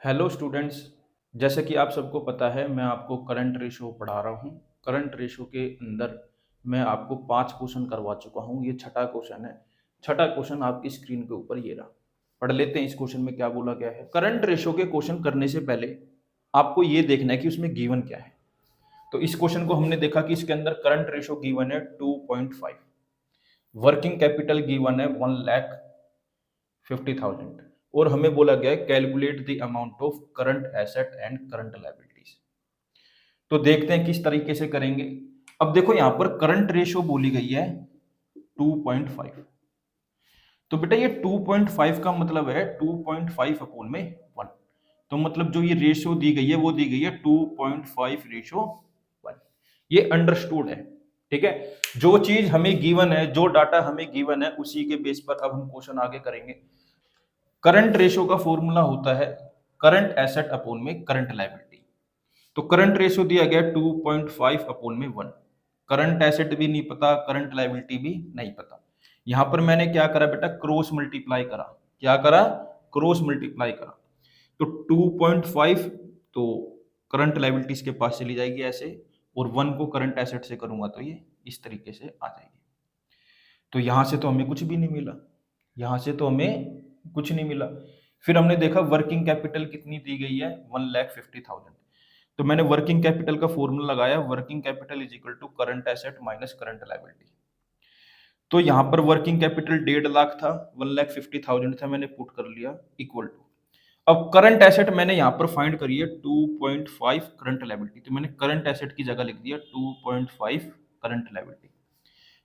Hello students. जैसे कि आप सबको पता है मैं आपको करंट रेशो पढ़ा रहा हूँ। करंट रेशो के अंदर मैं आपको 5 क्वेश्चन करवा चुका हूँ। ये छठा क्वेश्चन है। छठा क्वेश्चन आपकी स्क्रीन के ऊपर ये रहा। पढ़ लेते हैं इस क्वेश्चन में क्या बोला गया है। करंट रेशो के क्वेश्चन करने से पहले आपको ये देखना है कि उसमें गिवन क्या है। तो इस क्वेश्चन को हमने देखा कि इसके अंदर करंट रेशो गिवन है 2.5, वर्किंग कैपिटल गिवन है 1,50,000 और हमें बोला गया है calculate the amount of current asset and current liabilities. तो देखते हैं किस तरीके से करेंगे। अब देखो यहां पर करंट रेशो बोली गई है 2.5। तो बेटा ये 2.5 का मतलब है 2.5 अपोन में 1। तो मतलब जो ये रेशियो दी गई है वो दी गई है 2.5 रेशो 1। ये अंडरस्टूड है। ठीक है। जो चीज हमें गिवन है, जो डाटा हमें गिवन है, उसी के बेस पर अब हम क्वेश्चन आगे करेंगे। करंट रेशो का फॉर्मूला होता है करंट एसेट अपोन में करंट लायबिलिटी। तो करंट रेशो दिया गया 2.5 अपोन में 1। करंट एसेट भी नहीं पता, करंट लायबिलिटी भी नहीं पता। यहां पर मैंने क्या करा बेटा, क्रॉस मल्टीप्लाई करा। क्या करा? क्रॉस मल्टीप्लाई करा। तो 2.5 तो करंट लायबिलिटीज के पास चली जाएगी ऐसे, और 1 को करंट एसेट से करूंगा तो ये इस तरीके से आ जाएगी। तो यहां से तो हमें कुछ भी नहीं मिला, यहां से तो हमें कुछ नहीं मिला। फिर हमने देखा वर्किंग कैपिटल कितनी दी गई है 1,50,000। तो मैंने वर्किंग कैपिटल का फॉर्मूला लगाया, working capital is equal to current asset minus current liability. तो यहां पर वर्किंग कैपिटल 1.5 लाख था, 1,50,000 था, मैंने पुट कर लिया इक्वल टू। अब करंट एसेट मैंने यहां पर फाइंड करी है 2.5 करंट लायबिलिटी। तो मैंने करंट एसेट की जगह लिख दिया 2.5 करंट लायबिलिटी।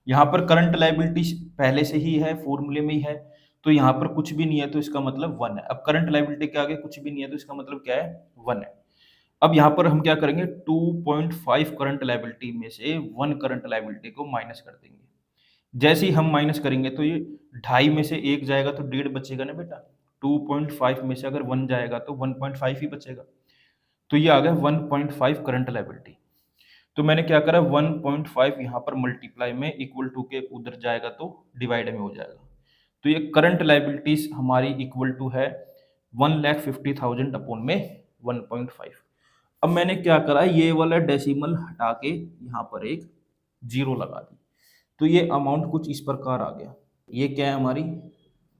यहाँ पर करंट लायबिलिटी पहले से ही है, फॉर्मूले में ही है। तो यहाँ पर कुछ भी नहीं है तो इसका मतलब 1 है। अब करंट लायबिलिटी के आगे कुछ भी नहीं है तो इसका मतलब क्या है? 1 है। अब यहाँ पर हम क्या करेंगे, 2.5 करंट लायबिलिटी में से 1 करंट लायबिलिटी को माइनस कर देंगे। जैसे ही हम माइनस करेंगे तो ये 2.5 में से 1 जाएगा तो 1.5 बचेगा ना बेटा। 2.5 में से अगर 1 जाएगा तो 1.5 ही बचेगा। तो ये आ गया 1.5 करंट लायबिलिटी। तो मैंने क्या करा, 1.5 यहाँ पर मल्टीप्लाई में इक्वल टू के उधर जाएगा तो डिवाइड में हो जाएगा। तो ये करंट लायबिलिटीज हमारी इक्वल टू है 1,50,000 अपोन में 1.5। अब मैंने क्या करा, ये वाला डेसिमल हटा के यहाँ पर एक जीरो लगा दी। तो ये अमाउंट कुछ इस प्रकार आ गया। ये क्या है हमारी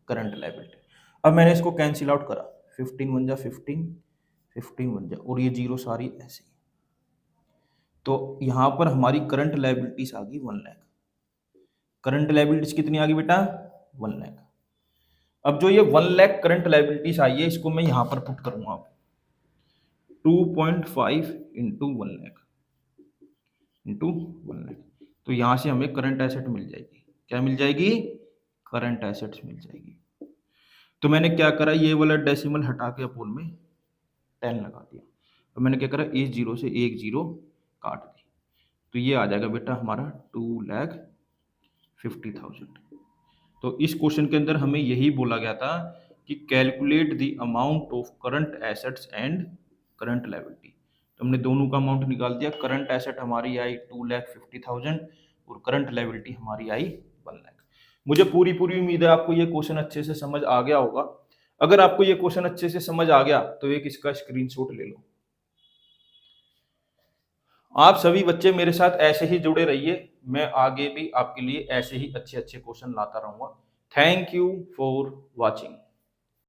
करंट लायबिलिटी। अब मैंने इसको कैंसिल आउट करा, 15 वन जा 15, 15 वन जा, और ये जीरो सारी ऐसे। तो यहां पर हमारी करंट लायबिलिटीज आ गई 1 लाख। करंट लायबिलिटीज कितनी आ गई बेटा? 1 लाख। अब जो ये 1 लाख करंट लायबिलिटीज आई है इसको मैं यहां पर पुट करूंगा, 2.5 इंटू 1 लाख इंटू 1 लाख। तो यहां से हमें करंट एसेट मिल जाएगी। क्या मिल जाएगी? करंट एसेट्स मिल जाएगी। तो मैंने क्या करा, ये वाला डेसिमल हटा के अपोन में 10 लगा दिया। तो मैंने क्या करा, इस जीरो से एक जीरो काट दी। तो ये आ जाएगा बेटा हमारा 2,50,000। तो इस क्वेश्चन के अंदर हमें यही बोला गया था कि calculate the amount of current assets and current liability. तो हमने दोनों का अमाउंट निकाल दिया। करंट एसेट हमारी आई 2,50,000 और करंट लायबिलिटी हमारी आई 1 लाख। मुझे पूरी पूरी उम्मीद है आपको ये क्वेश्चन अच्छे से समझ आ गया होगा। अगर आपको ये क्वेश्चन अच्छे से समझ आ गया तो एक इसका स्क्रीनशॉट ले लो। आप सभी बच्चे मेरे साथ ऐसे ही जुड़े रहिए, मैं आगे भी आपके लिए ऐसे ही अच्छे अच्छे क्वेश्चन लाता रहूंगा। Thank you for watching.